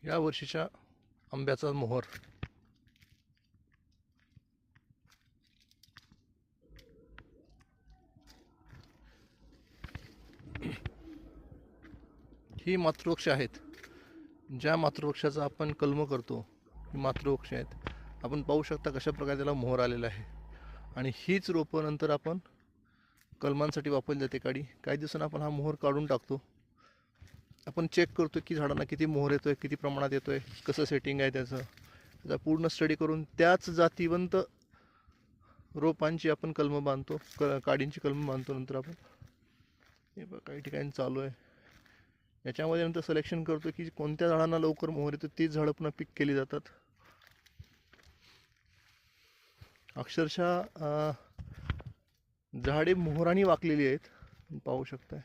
या वर्षीच्या आंब्याचा मोहर. ही मातृवृक्ष आहेत. ज्या मातृवृक्षाचा आपण कलम करतो ही मातृवृक्ष आहेत. आपण पाहू शकता कशा प्रकारे त्याला मोहर आलेला आहे. आणि हीच रोपं नंतर आपण कलमांसाठी वापरली जाते. काही दिवसांनी आपण हा मोहर काढून टाकतो. आपण चेक करतो की झाडांना किती मोहर येतोय, किती प्रमाणात येतोय, कसं सेटिंग आहे त्याचा पूर्ण स्टडी करून त्याच जातीवंत रोपांची आपण कलम बांधतो, काडींची कलम बांधतो. नंतर आपण हे बघा काही ठिकाणी चालू आहे. याच्यामध्ये नंतर सिलेक्शन करतो की कोणत्या झाडांना लवकर मोहर येतो तीच झाडं पुन्हा पिक केली जातात. अक्षरशः झाडे मोहराने वाकलेली आहेत, पाहू शकताय.